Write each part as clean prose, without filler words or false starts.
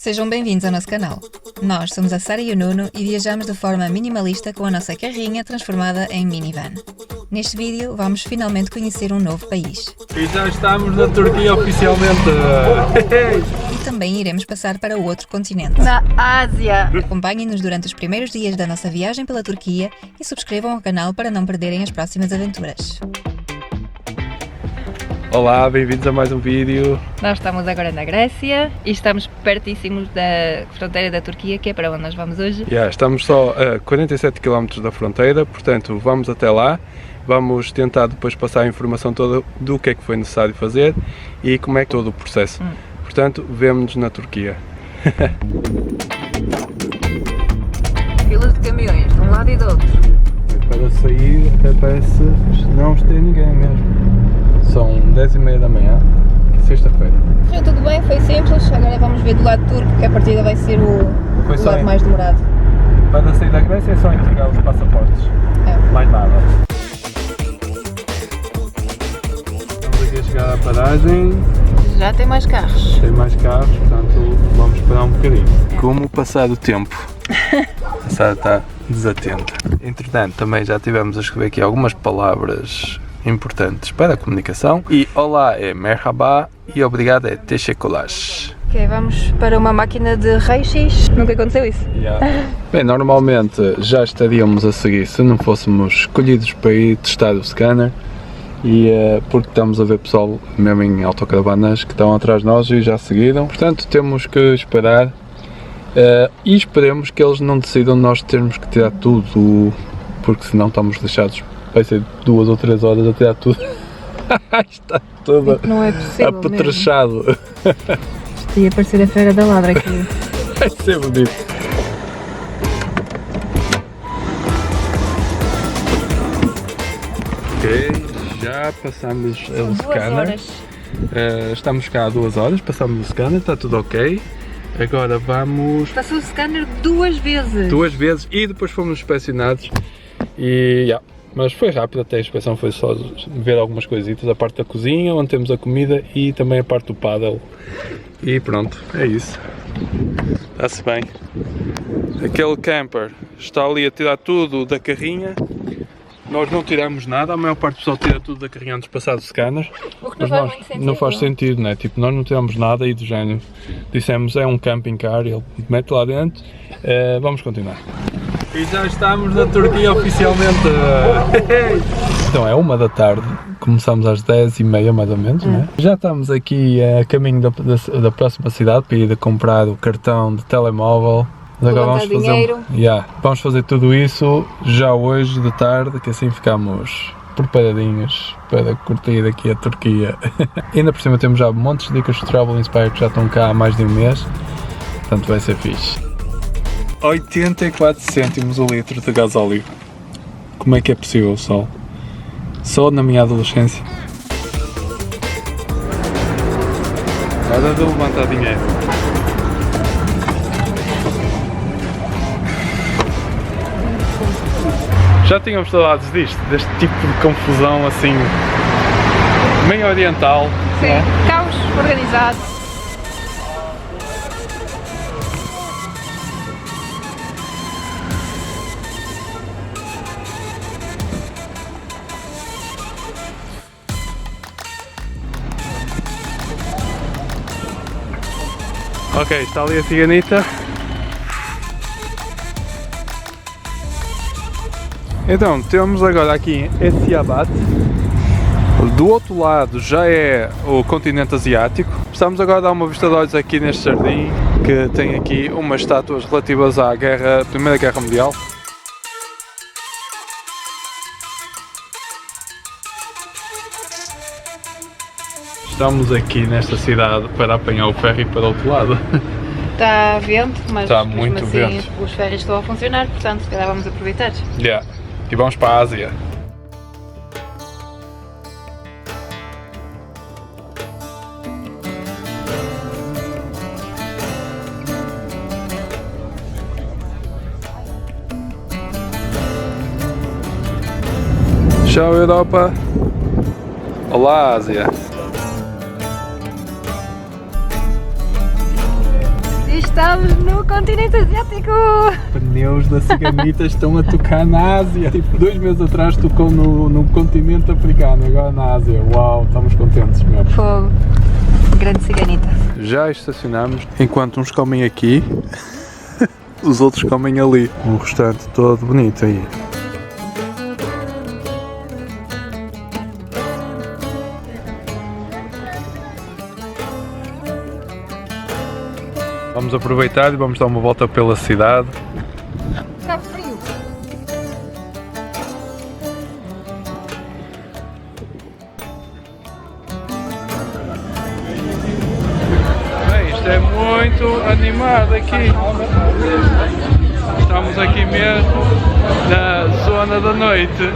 Sejam bem-vindos ao nosso canal. Nós somos a Sara e o Nuno e viajamos de forma minimalista com a nossa carrinha transformada em minivan. Neste vídeo vamos finalmente conhecer um novo país. E já estamos na Turquia oficialmente! E também iremos passar para o outro continente. Na Ásia! Acompanhem-nos durante os primeiros dias da nossa viagem pela Turquia e subscrevam o canal para não perderem as próximas aventuras. Olá, bem-vindos a mais um vídeo. Nós estamos agora na Grécia e estamos pertíssimos da fronteira da Turquia, que é para onde nós vamos hoje. Estamos só a 47 km da fronteira, portanto vamos até lá. Vamos tentar depois passar a informação toda do que é que foi necessário fazer e como é que todo o processo. Portanto, vemo-nos na Turquia. Filas de caminhões, de um lado e do outro. Para sair até parece que não ter ninguém mesmo. São 10h30 da manhã, sexta-feira. Correu tudo bem, foi simples. Agora vamos ver do lado turco, que a partida vai ser o lado mais demorado. Para sair da Grécia é só entregar os passaportes. Mais nada. Estamos aqui a chegar à paragem. Já tem mais carros. Tem mais carros, portanto vamos esperar um bocadinho. Como passar o tempo? A Sara está desatenta. Entretanto, também já tivemos a escrever aqui algumas palavras importantes para a comunicação. E olá é merhaba e obrigado é teşekkürler. Ok, vamos para uma máquina de raio-x. Nunca aconteceu isso. Bem, normalmente já estaríamos a seguir se não fôssemos escolhidos para ir testar o scanner. E porque estamos a ver pessoal mesmo em autocaravanas que estão atrás de nós e já seguiram, portanto temos que esperar e esperemos que eles não decidam nós termos que tirar tudo, porque senão estamos deixados, vai ser 2 ou 3 horas a tirar tudo. Está tudo não é possível apetrechado. Isto ia parecer a Feira da Ladra aqui. Vai ser bonito. Ok, já passamos o scanner. Estamos cá há 2 horas, passamos o scanner, está tudo ok. Agora vamos... Passou o scanner 2 vezes. 2 vezes e depois fomos inspecionados e... Mas foi rápido, até a inspeção foi só ver algumas coisitas, a parte da cozinha, onde temos a comida e também a parte do paddle. E pronto, é isso. Está-se bem. Aquele camper está ali a tirar tudo da carrinha. Nós não tiramos nada, a maior parte do pessoal tira tudo da carrinha antes de passar do scanner. O que não faz muito sentido. Não faz sentido, né? Tipo, nós não tiramos nada e do género. Dissemos, é um camping car, ele mete lá dentro. Vamos continuar. E já estamos na Turquia oficialmente. Então é 1 da tarde, começamos às 10h30 mais ou menos, né? Já estamos aqui a caminho da próxima cidade para ir comprar o cartão de telemóvel. Mas agora vamos fazer, vamos fazer tudo isso já hoje de tarde, que assim ficamos preparadinhos para curtir aqui a Turquia. Ainda por cima temos já montes de dicas de Travel Inspire que já estão cá há mais de um mês, portanto vai ser fixe. 84 cêntimos o litro de gasóleo. Como é que é possível, pessoal? Só na minha adolescência. Hora de levantar dinheiro. Já tínhamos saudades disto, deste tipo de confusão assim, meio oriental. Sim, não é? Caos organizado. Ok, está ali a ciganita. Então, temos agora aqui Etiabat. Do outro lado já é o continente asiático. Estamos agora a dar uma vista de olhos aqui neste jardim, que tem aqui umas estátuas relativas à Primeira Guerra Mundial. Estamos aqui nesta cidade para apanhar o ferry para o outro lado. Está vento, mas está mesmo muito assim vento. Os ferries estão a funcionar, portanto se calhar vamos aproveitar. E vamos para a Ásia. Tchau Europa. Olá Ásia. Estamos no continente asiático! Pneus da ciganita estão a tocar na Ásia. Tipo, 2 meses atrás tocou no continente africano, agora na Ásia. Uau, estamos contentes mesmo. Fogo. Grande ciganita. Já estacionamos, enquanto uns comem aqui, os outros comem ali. Um restaurante todo bonito aí. Vamos aproveitar e vamos dar uma volta pela cidade. Está frio. Bem, isto é muito animado aqui. Estamos aqui mesmo na zona da noite.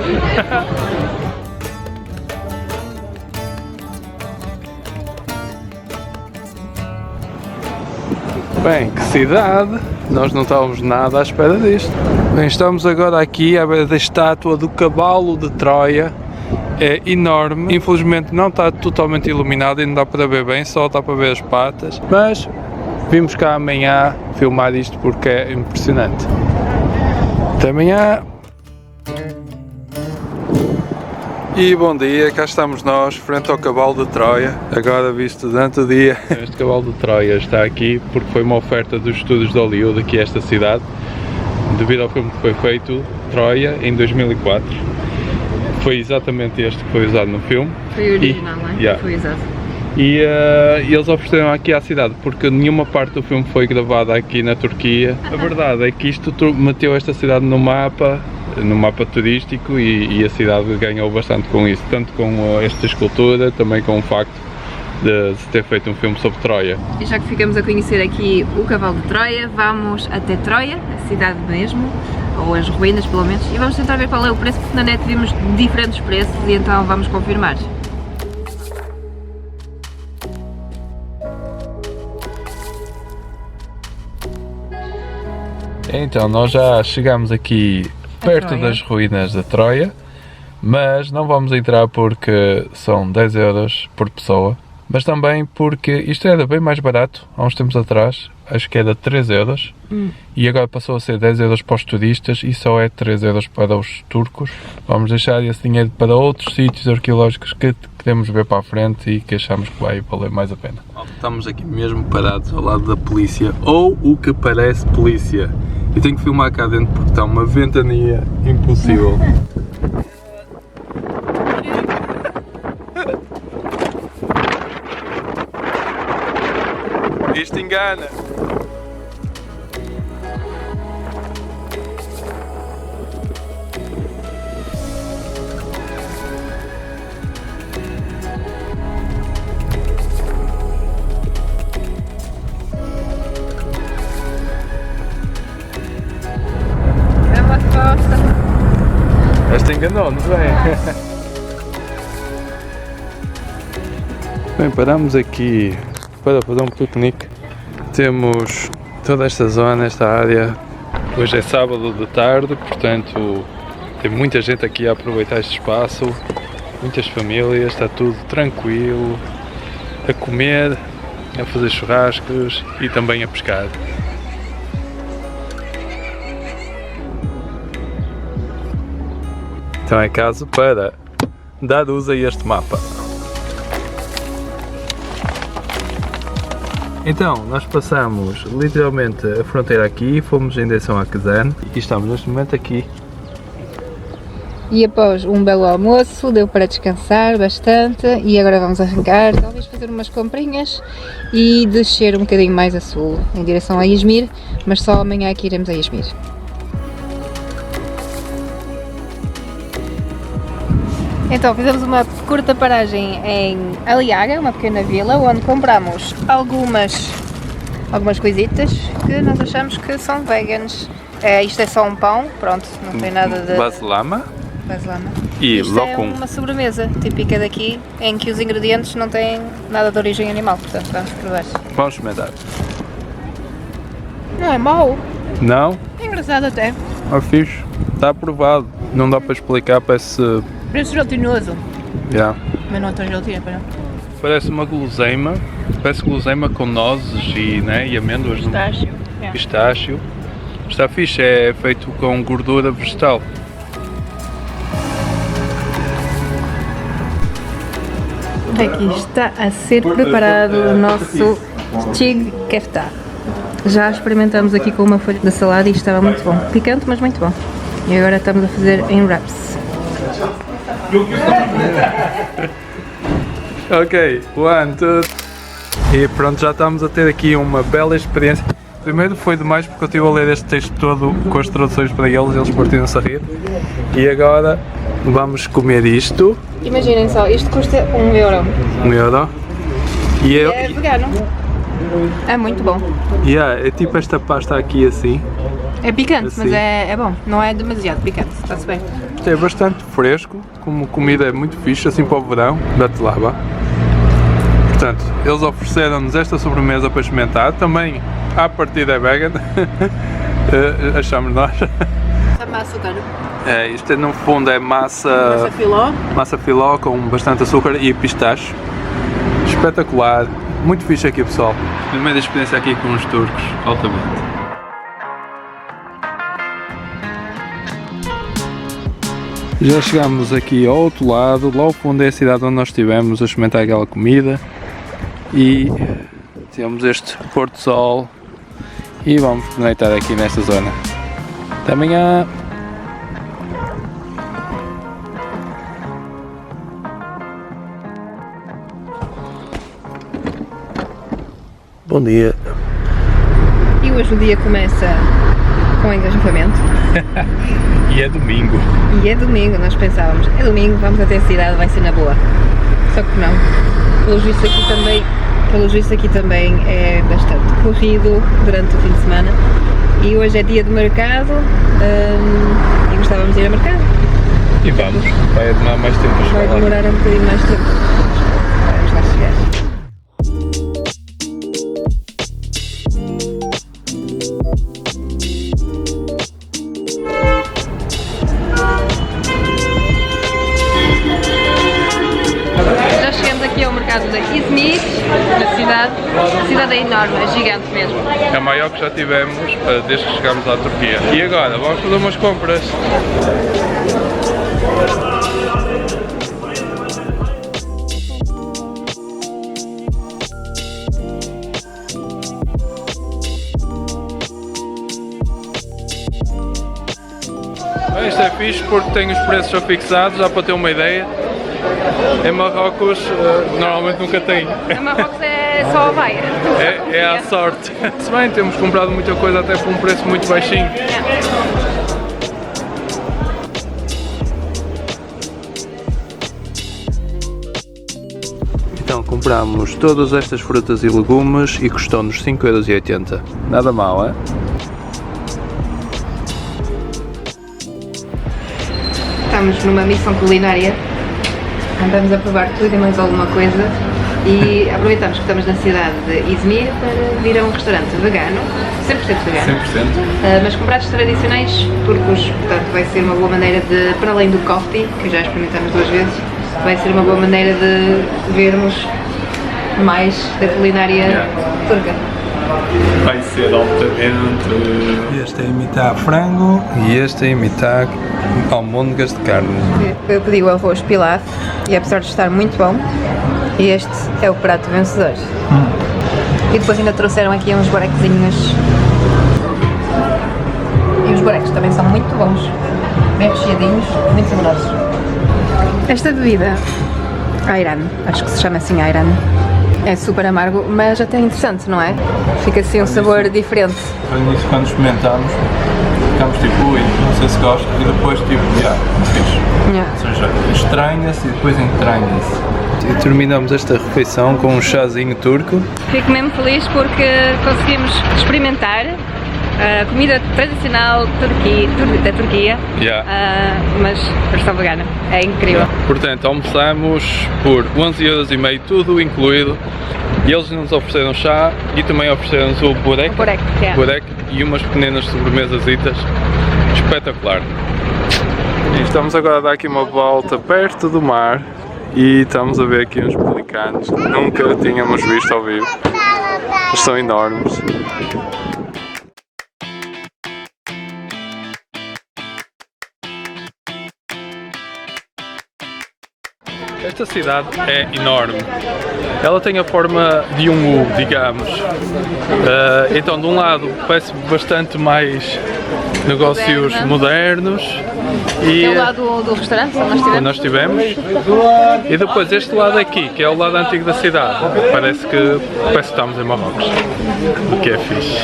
Bem, que cidade! Nós não estávamos nada à espera disto. Bem, estamos agora aqui à beira da estátua do cavalo de Troia. É enorme, infelizmente não está totalmente iluminado e não dá para ver bem, só dá para ver as patas. Mas vimos cá amanhã filmar isto porque é impressionante. Até amanhã! E bom dia, cá estamos nós, frente ao cavalo de Troia, agora visto durante o dia. Este cavalo de Troia está aqui porque foi uma oferta dos estúdios de Hollywood aqui a esta cidade, devido ao filme que foi feito, Troia, em 2004. Foi exatamente este que foi usado no filme. Foi o original, não é? Yeah. Foi usado. E eles ofereceram aqui à cidade, porque nenhuma parte do filme foi gravada aqui na Turquia. A verdade é que isto meteu esta cidade no mapa turístico e a cidade ganhou bastante com isso, tanto com esta escultura, também com o facto de se ter feito um filme sobre Troia. E já que ficamos a conhecer aqui o cavalo de Troia, vamos até Troia, a cidade mesmo, ou as ruínas pelo menos, e vamos tentar ver qual é o preço, porque na net vimos diferentes preços e então vamos confirmar. Então, nós já chegamos aqui perto Troia. das ruínas da Troia, mas não vamos entrar porque são 10 euros por pessoa, mas também porque isto era bem mais barato há uns tempos atrás, acho que era 3 euros, e agora passou a ser 10 euros para os turistas e só é 3 euros para os turcos. Vamos deixar esse dinheiro para outros sítios arqueológicos que queremos ver para a frente e que achamos que vai valer mais a pena. Estamos aqui mesmo parados ao lado da polícia, ou o que parece polícia. Eu tenho que filmar cá dentro porque está uma ventania impossível. Isto engana. Esta enganou-nos, bem. Bem, paramos aqui para fazer um piquenique. Temos toda esta zona, esta área. Hoje é sábado de tarde, portanto tem muita gente aqui a aproveitar este espaço. Muitas famílias, está tudo tranquilo, a comer, a fazer churrascos e também a pescar. Então é caso para dar uso a este mapa. Então, nós passamos literalmente a fronteira aqui, fomos em direção a Kazan e estamos neste momento aqui. E após um belo almoço, deu para descansar bastante e agora vamos arrancar, talvez fazer umas comprinhas e descer um bocadinho mais a sul, em direção a Izmir, mas só amanhã é que iremos a Izmir. Então, fizemos uma curta paragem em Aliaga, uma pequena vila, onde compramos algumas coisitas que nós achamos que são veganas. Isto é só um pão, pronto, não tem nada de... Baslama Baslama. e Isto lokum. é uma sobremesa típica daqui, em que os ingredientes não têm nada de origem animal, portanto vamos provar. Vamos experimentar. Não é mau, Não? é engraçado até. É fixe. Está aprovado. Não dá para explicar, parece... Parece gelatinoso, Yeah. mas não é tão gelatina, para não. parece uma guloseima, parece guloseima com nozes e, né, e amêndoas. Pistácio. Pistácio. Está fixe, é feito com gordura vegetal. Aqui está a ser preparado o nosso chig kefta. Já experimentamos aqui com uma folha de salada e estava muito bom. Picante, mas muito bom. E agora estamos a fazer em wraps. Ok, 1, 2. E pronto, já estamos a ter aqui uma bela experiência. Primeiro foi demais porque eu estive a ler este texto todo com as traduções para eles partiram-se a rir. E agora vamos comer isto. Imaginem só, isto custa 1 euro. 1 euro. E É vegano. É muito bom. é tipo esta pasta aqui assim. É picante, Assim. mas é bom. Não é demasiado picante, está-se bem. É bastante fresco, como comida é muito fixe, assim para o verão. Dá-te lá, vá. Portanto, eles ofereceram-nos esta sobremesa para experimentar. Também, à partida é vegan. Achamos nós. A massa açúcar. Isto no fundo é massa filó. massa filó com bastante açúcar e pistache. Espetacular. Muito fixe aqui, pessoal. Primeira experiência aqui com os turcos, altamente. Já chegámos aqui ao outro lado, lá ao fundo é a cidade onde nós estivemos a experimentar aquela comida e temos este pôr do sol e vamos penetrar aqui nesta zona. Até amanhã! Bom dia! E hoje o dia começa com engarrafamento. E é domingo. E é domingo, nós pensávamos, é domingo, vamos até a cidade, vai ser na boa. Só que não. Pelos vistos aqui também é bastante corrido durante o fim de semana. E hoje é dia de mercado e gostávamos de ir ao mercado. E vamos, vai demorar mais tempo a chegar Vai lá. demorar um bocadinho mais tempo. Vamos lá chegar. Já chegamos aqui ao mercado de Izmir, na cidade. A cidade é enorme, é gigante mesmo. É a maior que já tivemos desde que chegámos à Turquia. E agora, vamos fazer umas compras. Isto é fixe porque tem os preços já fixados, já para ter uma ideia. Em Marrocos normalmente nunca tem. Em Marrocos é só a baia. É à sorte. Se bem, temos comprado muita coisa até por um preço muito baixinho. Então compramos todas estas frutas e legumes e custou-nos 5,80€. Nada mal, é? Estamos numa missão culinária, andamos a provar tudo e mais alguma coisa e aproveitamos que estamos na cidade de Izmir para vir a um restaurante vegano, 100% vegano, 100%. mas com pratos tradicionais turcos, portanto vai ser uma boa maneira de, para além do coffee, que já experimentamos 2 vezes, vai ser uma boa maneira de vermos mais da culinária turca. Vai ser altamente. Este é imitar frango e este é imitar almôndegas de carne. Eu pedi o arroz pilaf e apesar de estar muito bom, este é o prato vencedor. E depois ainda trouxeram aqui uns borequezinhos. E os boreques também são muito bons, bem recheadinhos, muito saborosos. Esta bebida, ayran, acho que se chama assim ayran, é super amargo, mas até interessante, não é? Fica assim um sabor diferente. Nisso, quando experimentámos, ficámos tipo, ui, não sei se gosta, e depois tipo, fixe. Ou seja, estranha-se e depois entranha-se. E terminamos esta refeição com um chazinho turco. Fico mesmo feliz porque conseguimos experimentar a comida tradicional da Turquia, mas versão vegana. É incrível. Portanto, almoçamos por 11,5€, tudo incluído. E eles nos ofereceram chá e também ofereceram-nos o burek, e umas pequenas sobremesasitas. Espetacular. E estamos agora a dar aqui uma volta perto do mar e estamos a ver aqui uns pelicanos que nunca tínhamos visto ao vivo. Eles são enormes. Esta cidade é enorme. Ela tem a forma de um U, digamos. Então, de um lado, parece bastante mais negócios modernos. E é o lado do restaurante onde nós estivemos. E depois este lado aqui, que é o lado antigo da cidade. Parece que estamos em Marrocos. O que é fixe.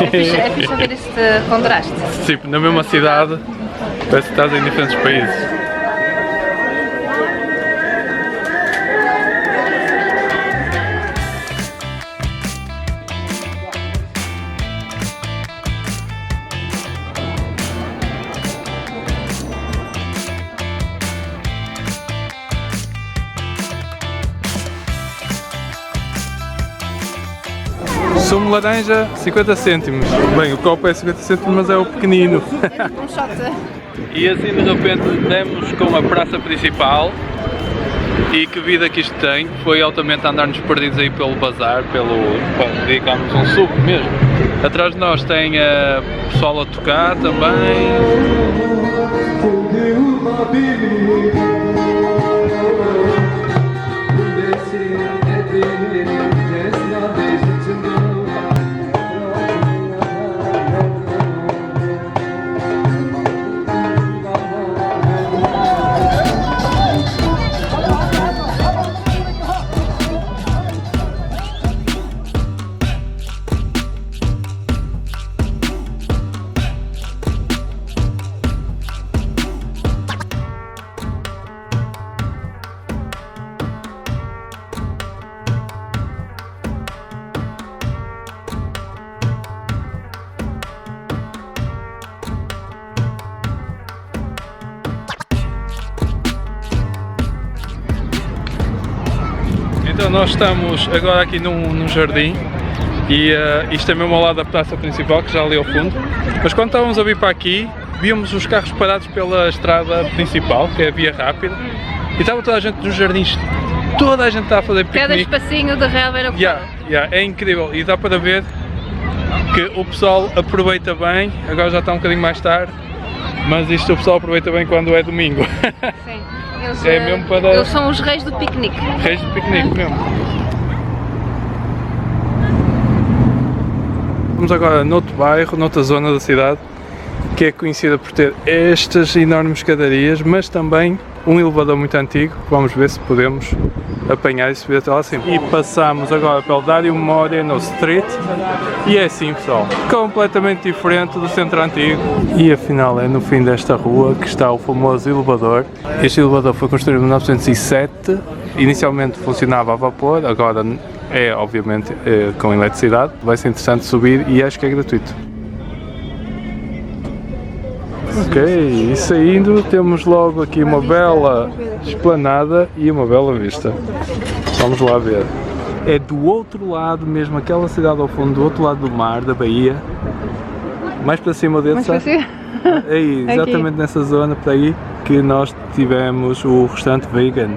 É fixe ver este contraste. Tipo, na mesma cidade, parece que estás em diferentes países. Sumo de laranja, 50 cêntimos. Bem, o copo é 50 cêntimos, mas é o pequenino. Um shot. E assim de repente demos com a praça principal. E que vida que isto tem, foi altamente andar-nos perdidos aí pelo bazar, digamos, um suco mesmo. Atrás de nós tem pessoal a tocar também. Então nós estamos agora aqui num jardim e isto é mesmo ao lado da praça principal, que já ali ao fundo, mas quando estávamos a vir para aqui, víamos os carros parados pela estrada principal, que é a via rápida, e estava toda a gente nos jardins, toda a gente está a fazer piquenique. Cada espacinho de relva era ocupado. É incrível, e dá para ver que o pessoal aproveita bem, agora já está um bocadinho mais tarde, mas isto o pessoal aproveita bem quando é domingo. Sim. Eles, É mesmo para... eles são os reis do piquenique. Reis do piquenique mesmo. Estamos agora noutro bairro, noutra zona da cidade, que é conhecida por ter estas enormes escadarias, mas também um elevador muito antigo. Vamos ver se podemos apanhar e subir até lá acima. E passamos agora pelo Dario Moreno Street, e é assim, pessoal, completamente diferente do centro antigo. E afinal é no fim desta rua que está o famoso elevador. Este elevador foi construído em 1907, inicialmente funcionava a vapor, agora é obviamente com eletricidade. Vai ser interessante subir e acho que é gratuito. Ok, e saindo temos logo aqui uma bela esplanada e uma bela vista. Vamos lá ver. É do outro lado mesmo, aquela cidade ao fundo, do outro lado do mar, da Bahia. Mais para cima dele, sabe? Aí, exatamente aqui, nessa zona, por aí, que nós tivemos o restaurante vegan.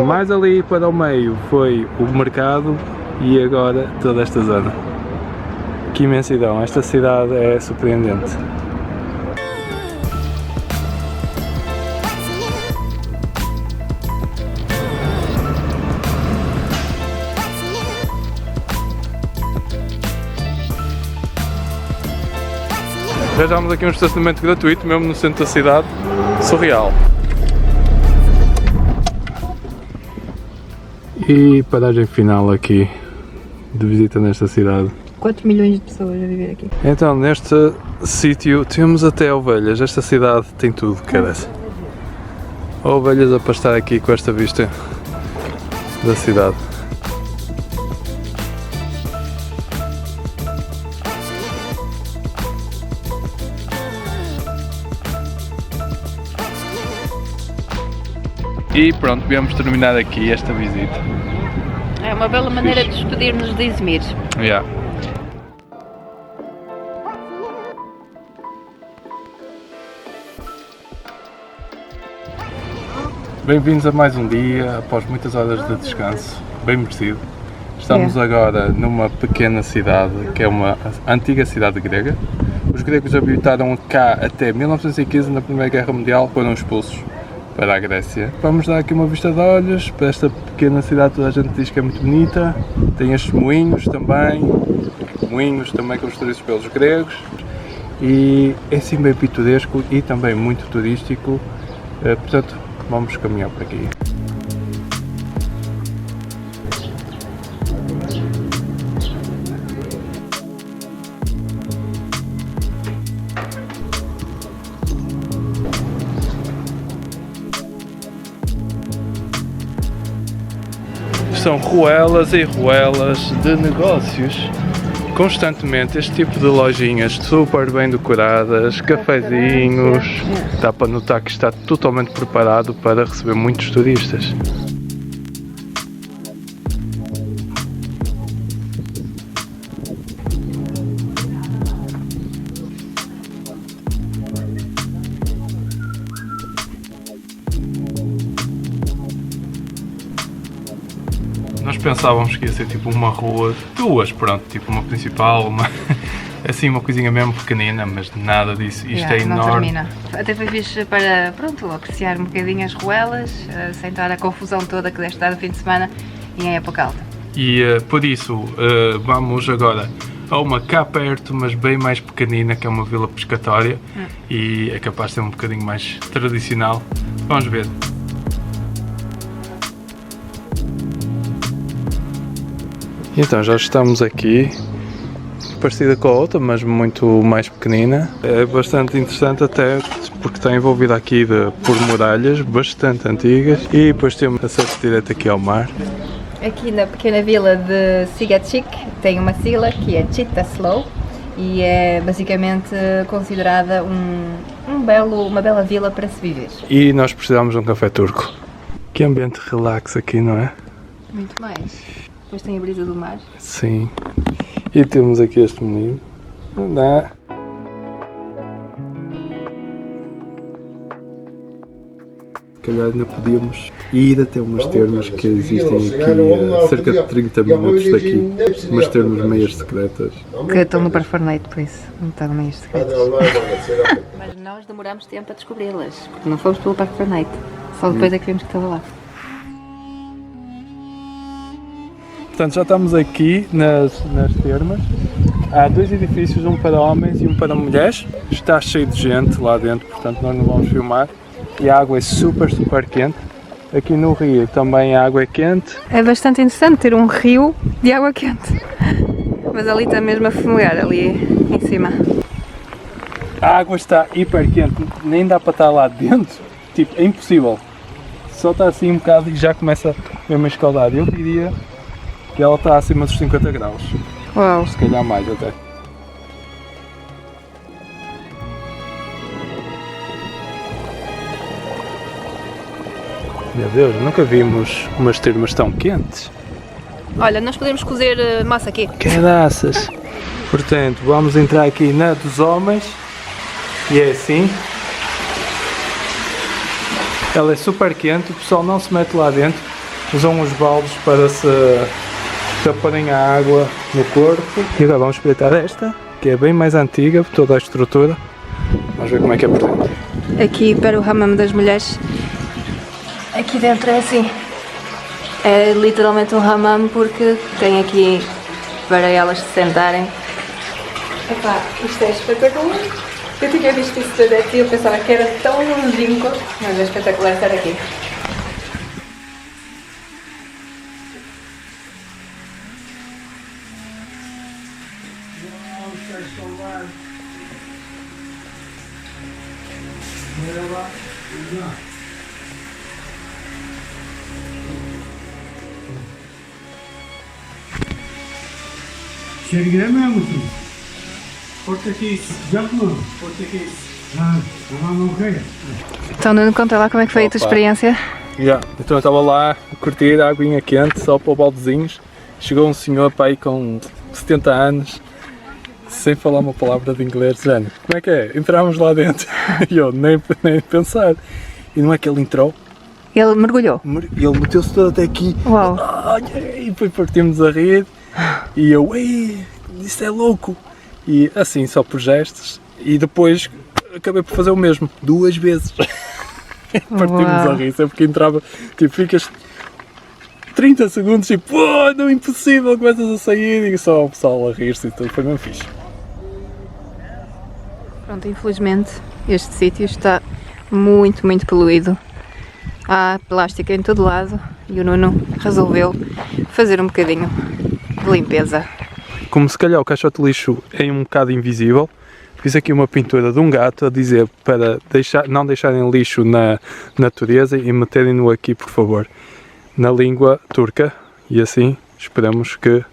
Mais ali para o meio foi o mercado e agora toda esta zona. Que imensidão, esta cidade é surpreendente. Arranjámos aqui um estacionamento gratuito, mesmo no centro da cidade, surreal. E paragem final aqui de visita nesta cidade. 4 milhões de pessoas a viver aqui. Então, neste sítio temos até ovelhas. Esta cidade tem tudo, carece. Ovelhas a pastar aqui com esta vista da cidade. E pronto, viemos terminar aqui esta visita. É uma bela maneira de despedir-nos de Izmir. Yeah. Bem-vindos a mais um dia, após muitas horas de descanso, bem merecido. Estamos agora numa pequena cidade, que é uma antiga cidade grega. Os gregos habitaram cá até 1915, na Primeira Guerra Mundial, foram expulsos para a Grécia. Vamos dar aqui uma vista de olhos para esta pequena cidade, toda a gente diz que é muito bonita. Tem estes moinhos também construídos pelos gregos. E é assim bem pitoresco e também muito turístico, portanto vamos caminhar por aqui. São ruelas e ruelas de negócios. Constantemente este tipo de lojinhas super bem decoradas, cafezinhos, dá para notar que está totalmente preparado para receber muitos turistas. Nós pensávamos que ia ser tipo uma rua, duas, pronto, tipo uma principal, assim uma coisinha mesmo pequenina, mas nada disso, isto é enorme. Não termina. Até foi fixe para, pronto, apreciar um bocadinho as ruelas, sem estar a confusão toda que deve estar no fim de semana e em época alta. E por isso vamos agora a uma cá perto, mas bem mais pequenina, que é uma vila pescatória e é capaz de ser um bocadinho mais tradicional. Vamos ver. Então já estamos aqui, parecida com a outra, mas muito mais pequenina. É bastante interessante até porque está envolvida aqui por muralhas bastante antigas e depois temos acesso direto aqui ao mar. Aqui na pequena vila de Sigacik tem uma sigla que é Chittaslow e é basicamente considerada uma bela vila para se viver. E nós precisamos de um café turco. Que ambiente relax aqui, não é? Muito mais. Depois tem a brisa do mar. Sim. E temos aqui este menino. Não dá. Se calhar ainda podíamos ir até umas termas que existem aqui a cerca de 30 minutos daqui. Umas termas meias secretas. Que estão no Parfornite, por isso. Não estão meias secretas. Mas nós demorámos tempo a descobri-las. Porque não fomos pelo Parfornite. Só depois é que vimos que estava lá. Portanto, já estamos aqui nas termas. Há dois edifícios, um para homens e um para mulheres. Está cheio de gente lá dentro, portanto nós não vamos filmar. E a água é super quente. Aqui no rio também a água é quente. É bastante interessante ter um rio de água quente. Mas ali está mesmo a fumegar, ali em cima. A água está hiper quente, nem dá para estar lá dentro. Tipo, é impossível. Só está assim um bocado e já começa mesmo a escaldar. Eu diria que ela está acima dos 50 graus. Uau! Se calhar mais até. Meu Deus, nunca vimos umas termas tão quentes. Olha, nós podemos cozer massa aqui. Caraças! Portanto, vamos entrar aqui na dos homens. E é assim. Ela é super quente, o pessoal não se mete lá dentro. Usam os baldes para porem a água no corpo. E agora vamos espreitar esta, que é bem mais antiga, toda a estrutura. Vamos ver como é que é por dentro. Aqui para o hammam das mulheres. Aqui dentro é assim. É literalmente um hammam porque tem aqui para elas se sentarem. Epá, isto é espetacular. Eu tinha visto isso tudo aqui e eu pensava que era tão longínquo, mas é espetacular estar aqui. Çergileme musun? Português. Sıcak mı? Português. Ha, tamam okey. Então, Nuno, conta lá como é que foi a tua Opa. experiência. Então eu estava lá a curtir a aguinha quente, só para baldezinhos. Chegou um senhor para aí com 70 anos, sem falar uma palavra de inglês, género. Como é que é? Entramos lá dentro. E eu nem pensar. E não é que ele entrou Ele mergulhou. Ele meteu-se todo até aqui. Uau. E depois partimos a rir. E eu, ei, isso é louco. E assim, só por gestos. E depois acabei por fazer o mesmo, 2 vezes. Partimos a rir, sempre que entrava, tipo, ficas 30 segundos, tipo, oh, não é impossível, começas a sair e só o pessoal a rir-se e tudo, foi mesmo fixe. Pronto, infelizmente este sítio está muito poluído. Há plástico em todo lado e o Nuno resolveu fazer um bocadinho de limpeza. Como se calhar o caixote de lixo é um bocado invisível, fiz aqui uma pintura de um gato a dizer para não deixarem lixo na natureza e meterem-no aqui, por favor, na língua turca, e assim esperamos que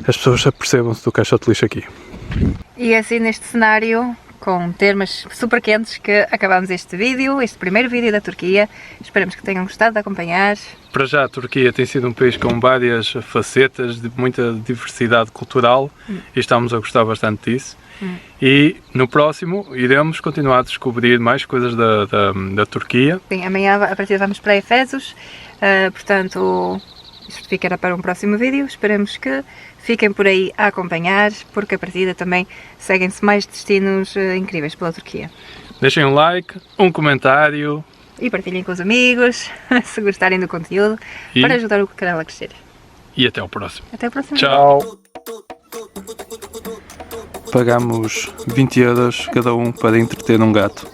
as pessoas apercebam-se do caixote de lixo aqui. E assim neste cenário, com termos super quentes, que acabamos este primeiro vídeo da Turquia. Esperamos que tenham gostado de acompanhar. Para já a Turquia tem sido um país com várias facetas, de muita diversidade cultural e estamos a gostar bastante disso. E no próximo iremos continuar a descobrir mais coisas da Turquia. Sim, amanhã a partir vamos para Efesos, portanto isto ficará para um próximo vídeo. Esperamos que fiquem por aí a acompanhar, porque a partida também seguem-se mais destinos incríveis pela Turquia. Deixem um like, um comentário. E partilhem com os amigos, se gostarem do conteúdo, para ajudar o canal a crescer. E até ao próximo. Até o próximo. Tchau! Pagamos 20 € cada um para entreter um gato.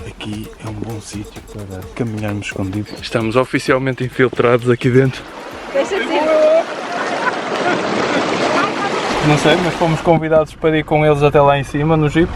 Aqui é um bom sítio para caminharmos escondidos. Estamos oficialmente infiltrados aqui dentro. Não sei, mas fomos convidados para ir com eles até lá em cima no Jeep.